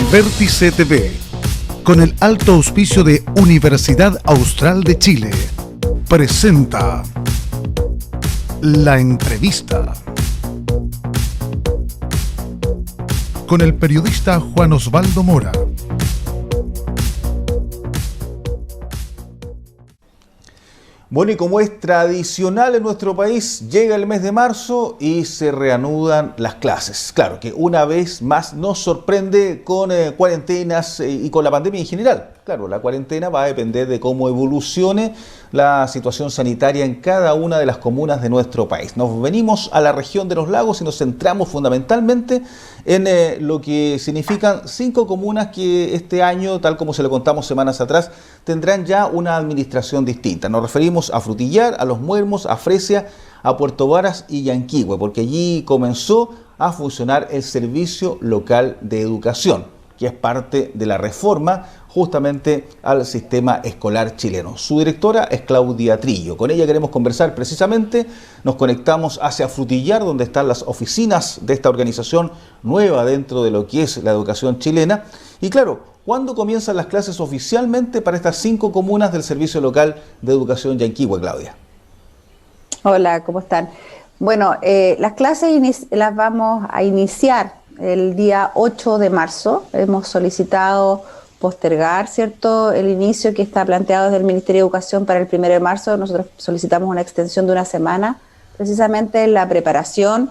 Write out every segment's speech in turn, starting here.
Vértice TV, con el alto auspicio de Universidad Austral de Chile, presenta La Entrevista con el periodista Juan Osvaldo Mora. Bueno, y como es tradicional en nuestro país, llega el mes de marzo y se reanudan las clases. Claro que una vez más nos sorprende con cuarentenas y con la pandemia en general. Claro, la cuarentena va a depender de cómo evolucione la situación sanitaria en cada una de las comunas de nuestro país. Nos venimos a la región de los lagos y nos centramos fundamentalmente en lo que significan 5 comunas que este año, tal como se lo contamos semanas atrás, tendrán ya una administración distinta. Nos referimos a Frutillar, a Los Muermos, a Fresia, a Puerto Varas y Yanquihue, porque allí comenzó a funcionar el Servicio Local de Educación, que es parte de la reforma justamente al sistema escolar chileno. Su directora es Claudia Trillo. Con ella queremos conversar precisamente. Nos conectamos hacia Frutillar, donde están las oficinas de esta organización nueva dentro de lo que es la educación chilena. Y claro, ¿cuándo comienzan las clases oficialmente para estas 5 comunas del Servicio Local de Educación Yanquihue, Claudia? Hola, ¿cómo están? Bueno, las clases las vamos a iniciar el día 8 de marzo. Hemos solicitado postergar, ¿cierto?, el inicio que está planteado desde el Ministerio de Educación para el 1 de marzo. Nosotros solicitamos una extensión de una semana, precisamente en la preparación,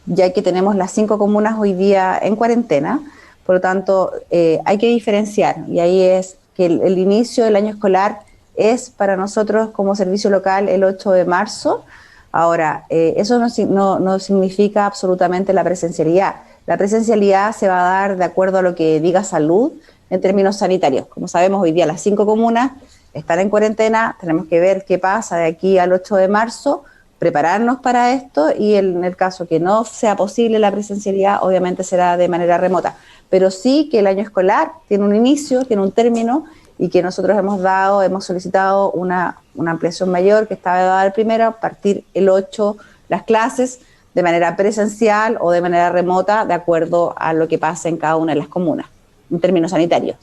ya que tenemos las 5 comunas hoy día en cuarentena. Por lo tanto, hay que diferenciar, y ahí es que el inicio del año escolar es para nosotros como servicio local el 8 de marzo. Ahora, eso no significa absolutamente la presencialidad. La presencialidad se va a dar de acuerdo a lo que diga salud en términos sanitarios. Como sabemos, hoy día las 5 comunas están en cuarentena, tenemos que ver qué pasa de aquí al 8 de marzo, prepararnos para esto, y en el caso que no sea posible la presencialidad, obviamente será de manera remota. Pero sí que el año escolar tiene un inicio, tiene un término, y que nosotros hemos solicitado una ampliación mayor que estaba dada el primero, a partir el 8 las clases de manera presencial o de manera remota, de acuerdo a lo que pase en cada una de las comunas, en términos sanitarios.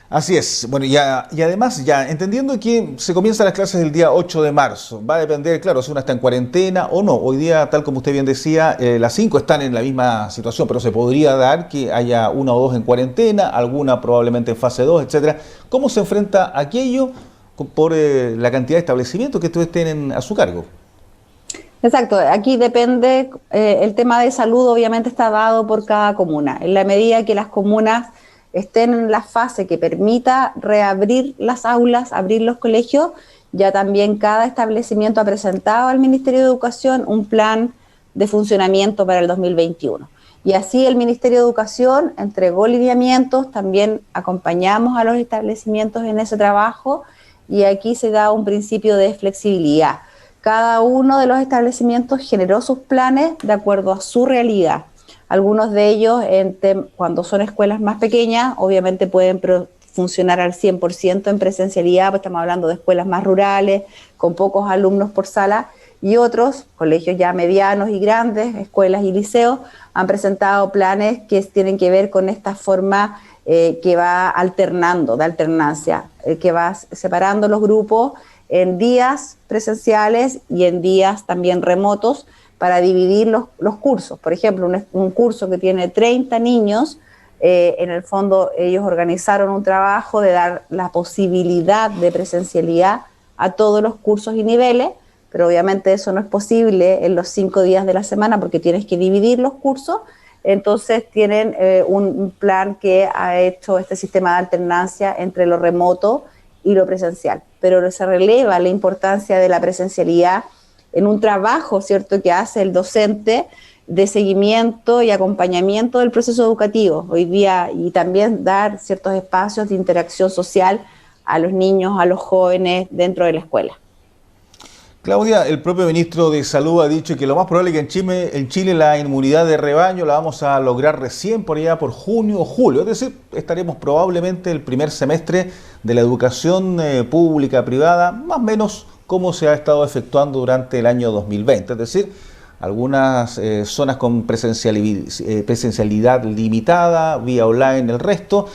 Así es. Bueno, y además, ya entendiendo que se comienzan las clases el día 8 de marzo, va a depender, claro, si una está en cuarentena o no. Hoy día, tal como usted bien decía, las 5 están en la misma situación, pero se podría dar que haya 1 o 2 en cuarentena, alguna probablemente en fase 2, etcétera. ¿Cómo se enfrenta aquello por la cantidad de establecimientos que ustedes tienen a su cargo? Exacto, aquí depende, el tema de salud obviamente está dado por cada comuna. En la medida que las comunas estén en la fase que permita reabrir las aulas, abrir los colegios, ya también cada establecimiento ha presentado al Ministerio de Educación un plan de funcionamiento para el 2021. Y así el Ministerio de Educación entregó lineamientos, también acompañamos a los establecimientos en ese trabajo, y aquí se da un principio de flexibilidad. Cada uno de los establecimientos generó sus planes de acuerdo a su realidad. Algunos de ellos, cuando son escuelas más pequeñas, obviamente pueden funcionar al 100% en presencialidad, pues estamos hablando de escuelas más rurales, con pocos alumnos por sala, y otros, colegios ya medianos y grandes, escuelas y liceos, han presentado planes que tienen que ver con esta forma que va alternando, de alternancia, que va separando los grupos en días presenciales y en días también remotos, para dividir los cursos. Por ejemplo, un curso que tiene 30 niños, en el fondo ellos organizaron un trabajo de dar la posibilidad de presencialidad a todos los cursos y niveles, pero obviamente eso no es posible en los 5 días de la semana porque tienes que dividir los cursos. Entonces tienen un plan que ha hecho este sistema de alternancia entre lo remoto y lo presencial, pero se releva la importancia de la presencialidad en un trabajo, ¿cierto?, que hace el docente de seguimiento y acompañamiento del proceso educativo hoy día, y también dar ciertos espacios de interacción social a los niños, a los jóvenes dentro de la escuela. Claudia, el propio ministro de Salud ha dicho que lo más probable es que en Chile la inmunidad de rebaño la vamos a lograr recién por allá por junio o julio. Es decir, estaremos probablemente el primer semestre de la educación pública, privada, más o menos como se ha estado efectuando durante el año 2020. Es decir, algunas zonas con presencialidad limitada, vía online el resto,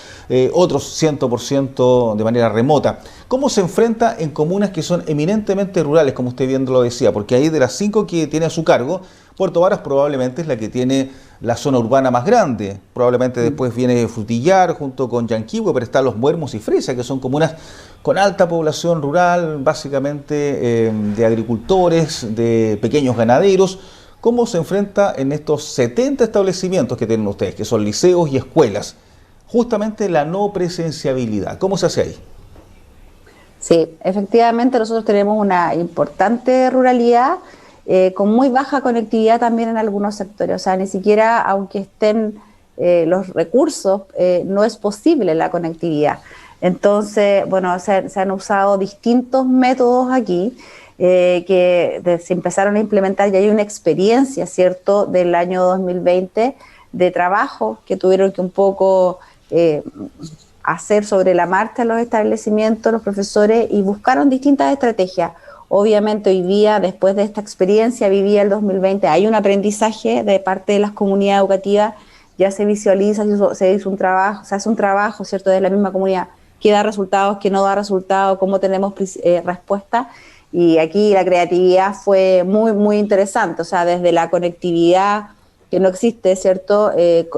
otros 100% de manera remota. ¿Cómo se enfrenta en comunas que son eminentemente rurales, como usted bien lo decía? Porque ahí de las 5 que tiene a su cargo, Puerto Varas probablemente es la que tiene la zona urbana más grande. Probablemente después viene Frutillar junto con Yanquihue, pero están Los Muermos y Frisia, que son comunas con alta población rural, básicamente de agricultores, de pequeños ganaderos. ¿Cómo se enfrenta en estos 70 establecimientos que tienen ustedes, que son liceos y escuelas, justamente la no presenciabilidad? ¿Cómo se hace ahí? Sí, efectivamente nosotros tenemos una importante ruralidad, con muy baja conectividad también en algunos sectores. O sea, ni siquiera aunque estén los recursos, no es posible la conectividad. Entonces, bueno, se han usado distintos métodos aquí se empezaron a implementar, y hay una experiencia, ¿cierto?, del año 2020 de trabajo que tuvieron que un poco hacer sobre la marcha los establecimientos, los profesores, y buscaron distintas estrategias. Obviamente hoy día, después de esta experiencia vivida el 2020, hay un aprendizaje de parte de las comunidades educativas, ya se visualiza, se hizo un trabajo, se hace un trabajo, ¿cierto?, de la misma comunidad, qué da resultados, qué no da resultados, cómo tenemos respuesta. Y aquí la creatividad fue muy, muy interesante, o sea, desde la conectividad que no existe, ¿cierto?,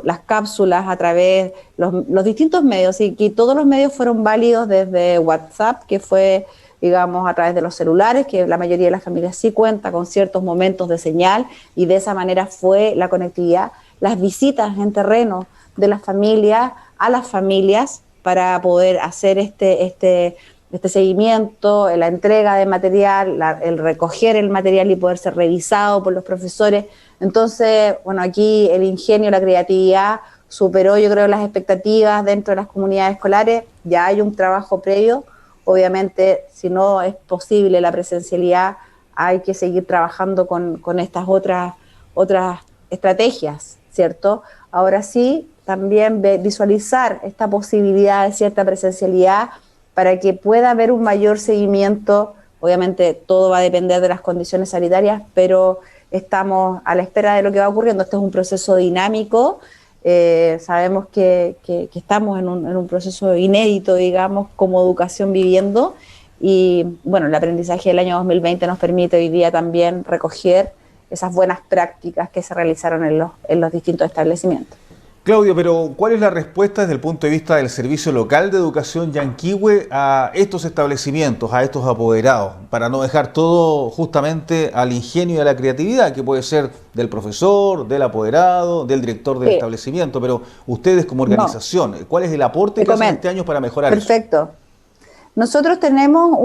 las cápsulas a través, los distintos medios, y que todos los medios fueron válidos, desde WhatsApp, que fue, digamos, a través de los celulares, que la mayoría de las familias sí cuenta con ciertos momentos de señal, y de esa manera fue la conectividad, las visitas en terreno de las familias a las familias para poder hacer este seguimiento, la entrega de material, el recoger el material y poder ser revisado por los profesores. Entonces, bueno, aquí el ingenio, la creatividad superó, yo creo, las expectativas dentro de las comunidades escolares. Ya hay un trabajo previo. Obviamente, si no es posible la presencialidad, hay que seguir trabajando con estas otras estrategias, ¿cierto? Ahora sí, también visualizar esta posibilidad de cierta presencialidad para que pueda haber un mayor seguimiento. Obviamente todo va a depender de las condiciones sanitarias, pero estamos a la espera de lo que va ocurriendo. Este es un proceso dinámico. Sabemos que estamos en un proceso inédito, digamos, como educación viviendo, y bueno, el aprendizaje del año 2020 nos permite hoy día también recoger esas buenas prácticas que se realizaron en los distintos establecimientos. Claudio, pero ¿cuál es la respuesta desde el punto de vista del Servicio Local de Educación Yanquihue a estos establecimientos, a estos apoderados, para no dejar todo justamente al ingenio y a la creatividad, que puede ser del profesor, del apoderado, del director del establecimiento, pero ustedes como organización, ¿cuál es el aporte que hacen este año para mejorar eso? Perfecto. Nosotros tenemos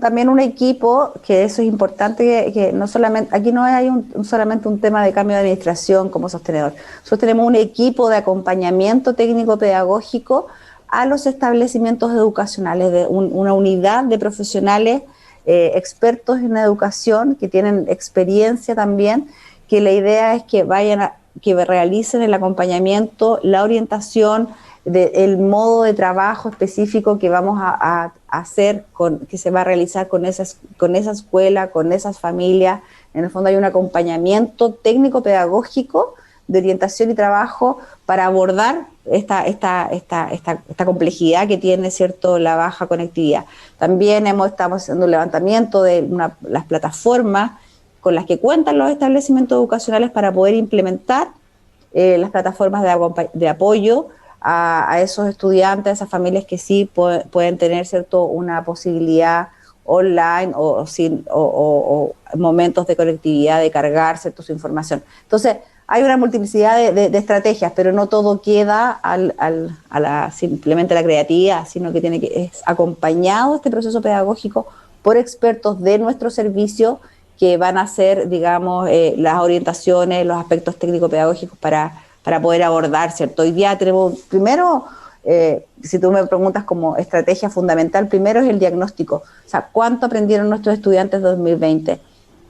también un equipo, que eso es importante, que no solamente, aquí no hay solamente un tema de cambio de administración como sostenedor. Nosotros tenemos un equipo de acompañamiento técnico-pedagógico a los establecimientos educacionales, de una unidad de profesionales expertos en educación, que tienen experiencia también, que la idea es que que realicen el acompañamiento, la orientación, el modo de trabajo específico que vamos a hacer, que se va a realizar con esa escuela, con esas familias. En el fondo hay un acompañamiento técnico-pedagógico de orientación y trabajo para abordar esta complejidad que tiene, ¿cierto?, la baja conectividad. También estamos haciendo un levantamiento de las plataformas con las que cuentan los establecimientos educacionales para poder implementar las plataformas de apoyo a esos estudiantes, a esas familias que sí pueden tener, ¿cierto?, una posibilidad online o momentos de conectividad, de cargar, ¿cierto?, su información. Entonces, hay una multiplicidad de estrategias, pero no todo queda simplemente a la creatividad, sino que es acompañado este proceso pedagógico por expertos de nuestro servicio que van a hacer, digamos, las orientaciones, los aspectos técnico-pedagógicos para poder abordar, ¿cierto? Hoy día tenemos, primero, si tú me preguntas como estrategia fundamental, primero es el diagnóstico. O sea, ¿cuánto aprendieron nuestros estudiantes de 2020?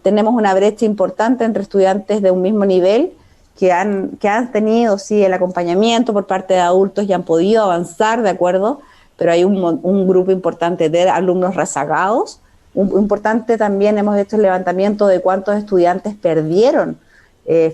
Tenemos una brecha importante entre estudiantes de un mismo nivel que han tenido, sí, el acompañamiento por parte de adultos y han podido avanzar, ¿de acuerdo? Pero hay un grupo importante de alumnos rezagados. Importante también, hemos hecho el levantamiento de cuántos estudiantes perdieron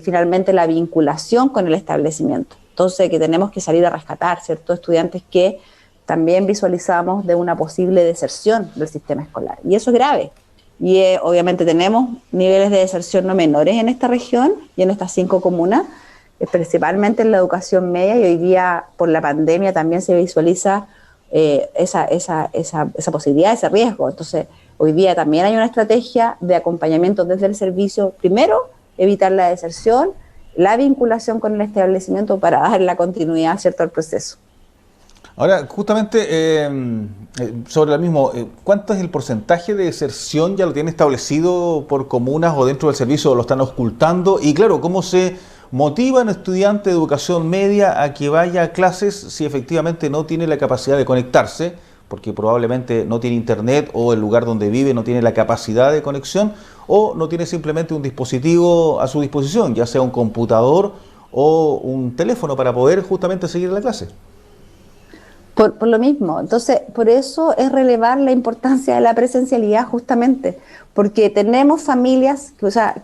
finalmente la vinculación con el establecimiento. Entonces, que tenemos que salir a rescatar, ¿cierto? Estudiantes que también visualizamos de una posible deserción del sistema escolar. Y eso es grave. Y obviamente tenemos niveles de deserción no menores en esta región y en estas 5 comunas, principalmente en la educación media, y hoy día por la pandemia también se visualiza esa posibilidad, ese riesgo. Entonces, hoy día también hay una estrategia de acompañamiento desde el servicio. Primero, evitar la deserción, la vinculación con el establecimiento para dar la continuidad, ¿cierto?, al proceso. Ahora, justamente sobre lo mismo, ¿cuánto es el porcentaje de deserción? ¿Ya lo tiene establecido por comunas o dentro del servicio o lo están ocultando? Y claro, ¿cómo se motiva a un estudiante de educación media a que vaya a clases si efectivamente no tiene la capacidad de conectarse, porque probablemente no tiene internet o el lugar donde vive no tiene la capacidad de conexión o no tiene simplemente un dispositivo a su disposición, ya sea un computador o un teléfono para poder justamente seguir la clase? Por lo mismo, entonces, por eso es relevar la importancia de la presencialidad justamente, porque tenemos familias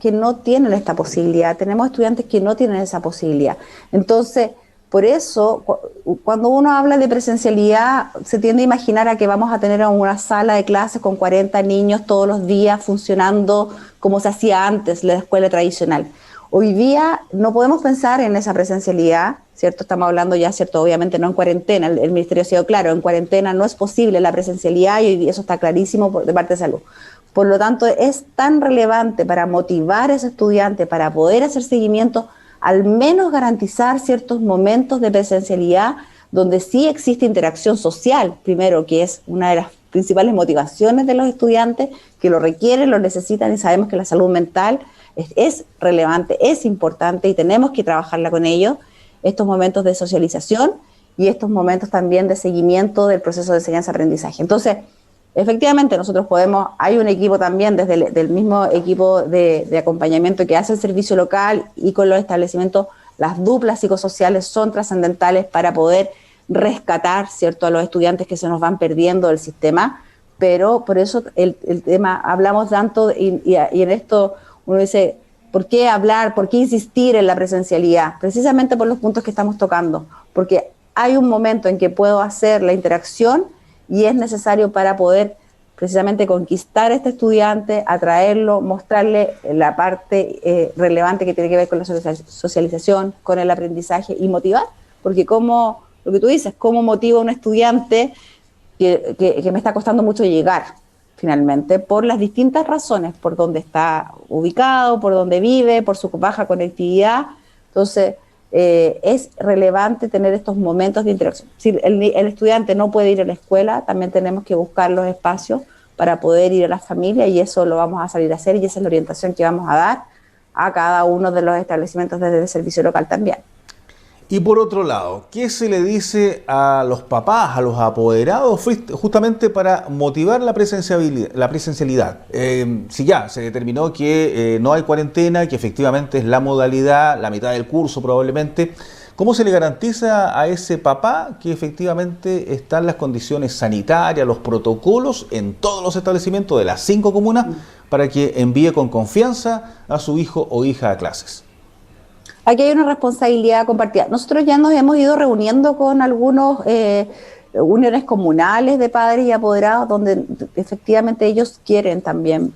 que no tienen esta posibilidad, tenemos estudiantes que no tienen esa posibilidad. Entonces, por eso, cuando uno habla de presencialidad, se tiende a imaginar a que vamos a tener una sala de clases con 40 niños todos los días funcionando como se hacía antes, la escuela tradicional. Hoy día no podemos pensar en esa presencialidad, ¿cierto? Estamos hablando ya, ¿cierto? Obviamente no en cuarentena, el Ministerio ha sido claro, en cuarentena no es posible la presencialidad y eso está clarísimo de parte de salud. Por lo tanto, es tan relevante para motivar a ese estudiante, para poder hacer seguimiento, al menos garantizar ciertos momentos de presencialidad donde sí existe interacción social, primero, que es una de las principales motivaciones de los estudiantes, que lo requieren, lo necesitan, y sabemos que la salud mental es relevante, es importante y tenemos que trabajarla con ellos, estos momentos de socialización y estos momentos también de seguimiento del proceso de enseñanza-aprendizaje. Entonces, efectivamente, nosotros hay un equipo también del mismo equipo de acompañamiento que hace el servicio local y con los establecimientos, las duplas psicosociales son trascendentales para poder rescatar, ¿cierto?, a los estudiantes que se nos van perdiendo del sistema, pero por eso el tema, hablamos tanto y en esto uno dice, ¿por qué hablar, por qué insistir en la presencialidad? Precisamente por los puntos que estamos tocando, porque hay un momento en que puedo hacer la interacción y es necesario para poder precisamente conquistar a este estudiante, atraerlo, mostrarle la parte relevante que tiene que ver con la socialización, con el aprendizaje y motivar, porque como lo que tú dices, cómo motiva a un estudiante que me está costando mucho llegar finalmente, por las distintas razones, por dónde está ubicado, por dónde vive, por su baja conectividad. Entonces, es relevante tener estos momentos de interacción. Si el estudiante no puede ir a la escuela, también tenemos que buscar los espacios para poder ir a la familia y eso lo vamos a salir a hacer y esa es la orientación que vamos a dar a cada uno de los establecimientos desde el servicio local también. Y por otro lado, ¿qué se le dice a los papás, a los apoderados, justamente para motivar la presencialidad? Si ya se determinó que no hay cuarentena, que efectivamente es la modalidad, la mitad del curso probablemente, ¿cómo se le garantiza a ese papá que efectivamente están las condiciones sanitarias, los protocolos en todos los establecimientos de las 5 comunas para que envíe con confianza a su hijo o hija a clases? Aquí hay una responsabilidad compartida. Nosotros ya nos hemos ido reuniendo con algunos uniones comunales de padres y apoderados donde efectivamente ellos quieren también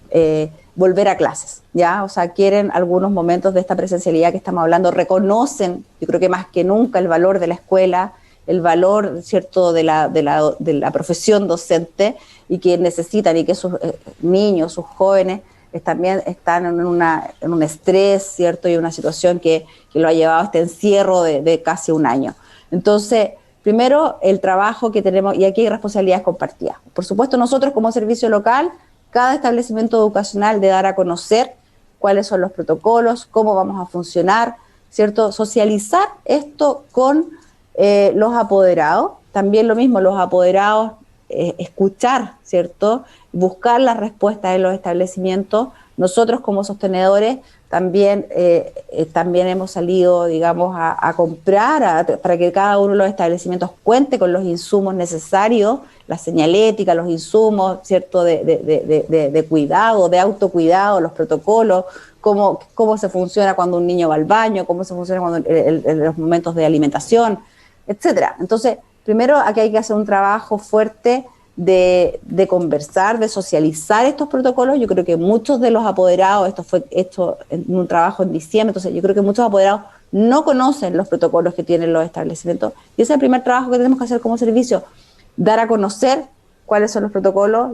volver a clases, ¿ya? O sea, quieren algunos momentos de esta presencialidad que estamos hablando, reconocen, yo creo que más que nunca, el valor de la escuela, el valor, ¿cierto?, de la profesión docente y que necesitan y que sus niños, sus jóvenes, también están en un estrés, ¿cierto? Y una situación que lo ha llevado a este encierro de casi un año. Entonces, primero, el trabajo que tenemos, y aquí hay responsabilidades compartidas. Por supuesto, nosotros como servicio local, cada establecimiento educacional de dar a conocer cuáles son los protocolos, cómo vamos a funcionar, ¿cierto? Socializar esto con los apoderados. También lo mismo, los apoderados escuchar, ¿cierto? Buscar las respuestas en los establecimientos Nosotros como sostenedores también hemos salido, digamos, a comprar para que cada uno de los establecimientos cuente con los insumos necesarios, la señalética, los insumos, ¿cierto?, de cuidado, de autocuidado, los protocolos, cómo se funciona cuando un niño va al baño, cómo se funciona cuando en los momentos de alimentación, etcétera. Entonces, primero aquí hay que hacer un trabajo fuerte de conversar, de socializar estos protocolos. Yo creo que muchos de los apoderados, esto fue hecho en un trabajo en diciembre, entonces yo creo que muchos apoderados no conocen los protocolos que tienen los establecimientos, y ese es el primer trabajo que tenemos que hacer como servicio, dar a conocer cuáles son los protocolos,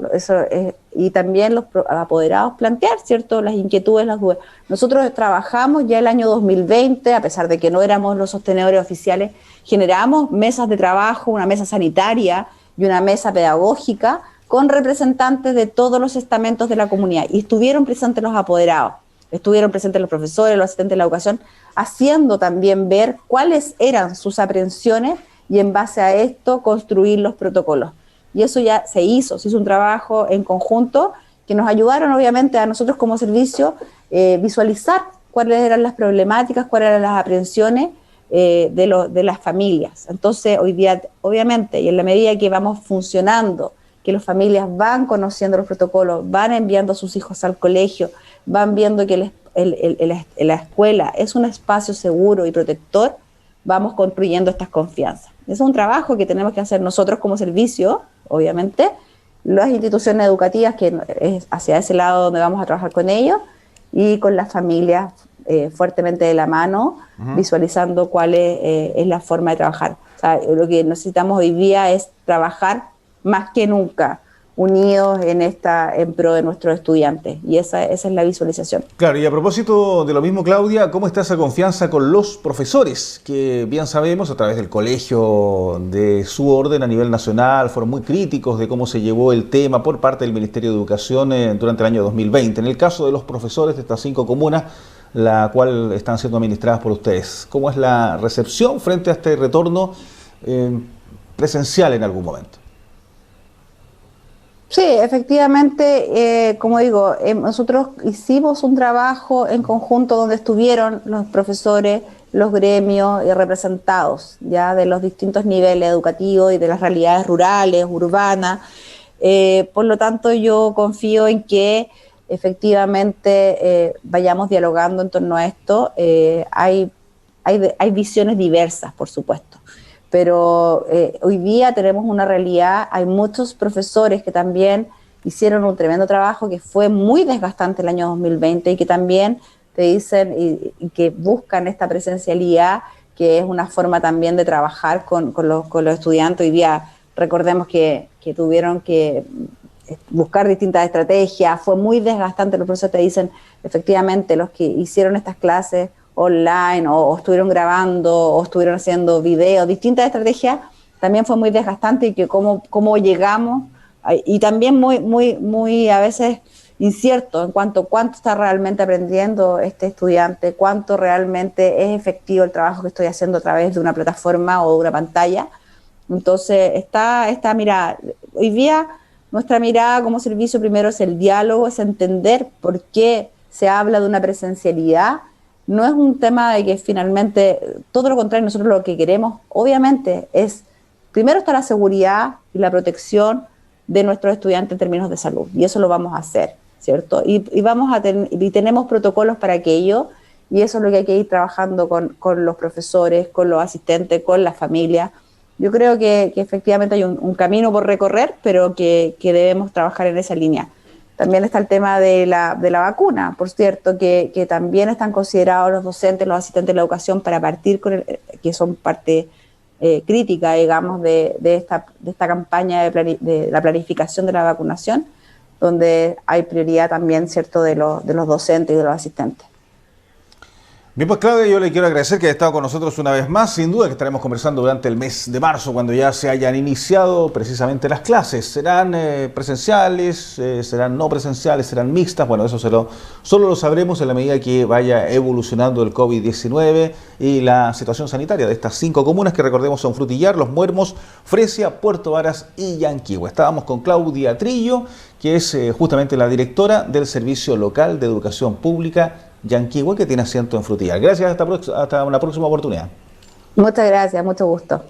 y también los apoderados plantear, ¿cierto?, las inquietudes, las dudas. Nosotros trabajamos ya el año 2020, a pesar de que no éramos los sostenedores oficiales, generamos mesas de trabajo, una mesa sanitaria y una mesa pedagógica con representantes de todos los estamentos de la comunidad, y estuvieron presentes los apoderados, estuvieron presentes los profesores, los asistentes de la educación, haciendo también ver cuáles eran sus aprehensiones y en base a esto construir los protocolos. Y eso ya se hizo un trabajo en conjunto que nos ayudaron obviamente a nosotros como servicio visualizar cuáles eran las problemáticas, cuáles eran las aprehensiones de las familias. Entonces hoy día obviamente, y en la medida que vamos funcionando, que las familias van conociendo los protocolos, van enviando a sus hijos al colegio, van viendo que la escuela es un espacio seguro y protector, vamos construyendo estas confianzas. Es un trabajo que tenemos que hacer nosotros como servicio, obviamente, las instituciones educativas, que es hacia ese lado donde vamos a trabajar con ellos, y con las familias fuertemente de la mano, visualizando cuál es la forma de trabajar. O sea, lo que necesitamos hoy día es trabajar más que nunca unidos en pro de nuestros estudiantes, y esa es la visualización. Claro, y a propósito de lo mismo, Claudia, ¿cómo está esa confianza con los profesores? Que bien sabemos, a través del colegio de su orden a nivel nacional, fueron muy críticos de cómo se llevó el tema por parte del Ministerio de Educación durante el año 2020. En el caso de los profesores de estas 5 comunas, la cual están siendo administradas por ustedes, ¿cómo es la recepción frente a este retorno presencial en algún momento? Sí, efectivamente, como digo, nosotros hicimos un trabajo en conjunto donde estuvieron los profesores, los gremios y representados ya de los distintos niveles educativos y de las realidades rurales, urbanas. Por lo tanto, yo confío en que efectivamente vayamos dialogando en torno a esto. Hay visiones diversas, por supuesto. Pero hoy día tenemos una realidad, hay muchos profesores que también hicieron un tremendo trabajo que fue muy desgastante el año 2020 y que también te dicen y que buscan esta presencialidad, que es una forma también de trabajar con los estudiantes. Hoy día recordemos que tuvieron que buscar distintas estrategias, fue muy desgastante. Los profesores te dicen, efectivamente, los que hicieron estas clases online o estuvieron grabando o estuvieron haciendo videos, distintas estrategias, también fue muy desgastante, y que cómo llegamos, y también muy a veces incierto en cuanto a cuánto está realmente aprendiendo este estudiante, cuánto realmente es efectivo el trabajo que estoy haciendo a través de una plataforma o de una pantalla. Entonces esta mirada, hoy día nuestra mirada como servicio primero es el diálogo, es entender por qué se habla de una presencialidad. No es un tema de que finalmente, todo lo contrario, nosotros lo que queremos, obviamente, es primero está la seguridad y la protección de nuestros estudiantes en términos de salud, y eso lo vamos a hacer, ¿cierto? Y tenemos protocolos para aquello, y eso es lo que hay que ir trabajando con los profesores, con los asistentes, con las familias. Yo creo que efectivamente hay un camino por recorrer, pero que debemos trabajar en esa línea. También está el tema de la vacuna, por cierto, que también están considerados los docentes, los asistentes de la educación para partir que son parte crítica, digamos, de esta campaña de la planificación de la vacunación, donde hay prioridad también, cierto, de los docentes y de los asistentes. Bien, pues Claudia, yo le quiero agradecer que haya estado con nosotros una vez más. Sin duda que estaremos conversando durante el mes de marzo, cuando ya se hayan iniciado precisamente las clases. ¿Serán presenciales, serán no presenciales, serán mixtas? Bueno, eso solo lo sabremos en la medida que vaya evolucionando el COVID-19 y la situación sanitaria de estas 5 comunas que, recordemos, son Frutillar, Los Muermos, Fresia, Puerto Varas y Yanquihue. Estábamos con Claudia Trillo, que es justamente la directora del Servicio Local de Educación Pública Yanquihue, que tiene asiento en Frutillar. Gracias, hasta una próxima oportunidad. Muchas gracias, mucho gusto.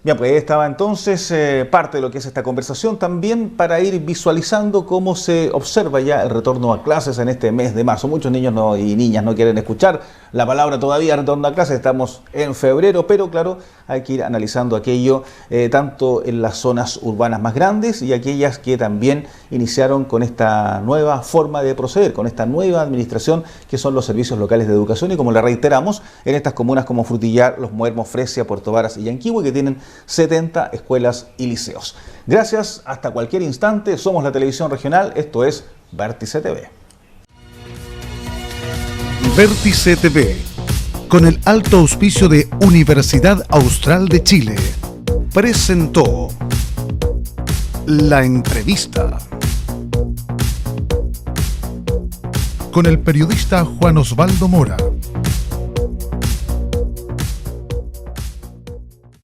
Bien, pues ahí estaba entonces parte de lo que es esta conversación también para ir visualizando cómo se observa ya el retorno a clases en este mes de marzo. Muchos niños y niñas no quieren escuchar la palabra todavía retorno a clases, estamos en febrero, pero claro, hay que ir analizando aquello tanto en las zonas urbanas más grandes y aquellas que también iniciaron con esta nueva forma de proceder, con esta nueva administración que son los servicios locales de educación y como le reiteramos, en estas comunas como Frutillar, Los Muermos, Fresia, Puerto Varas y Yanquihue, que tienen 70 escuelas y liceos. Gracias, hasta cualquier instante. Somos la televisión regional, esto es Vértice TV. Vértice TV, con el alto auspicio de Universidad Austral de Chile, presentó La Entrevista con el periodista Juan Osvaldo Mora.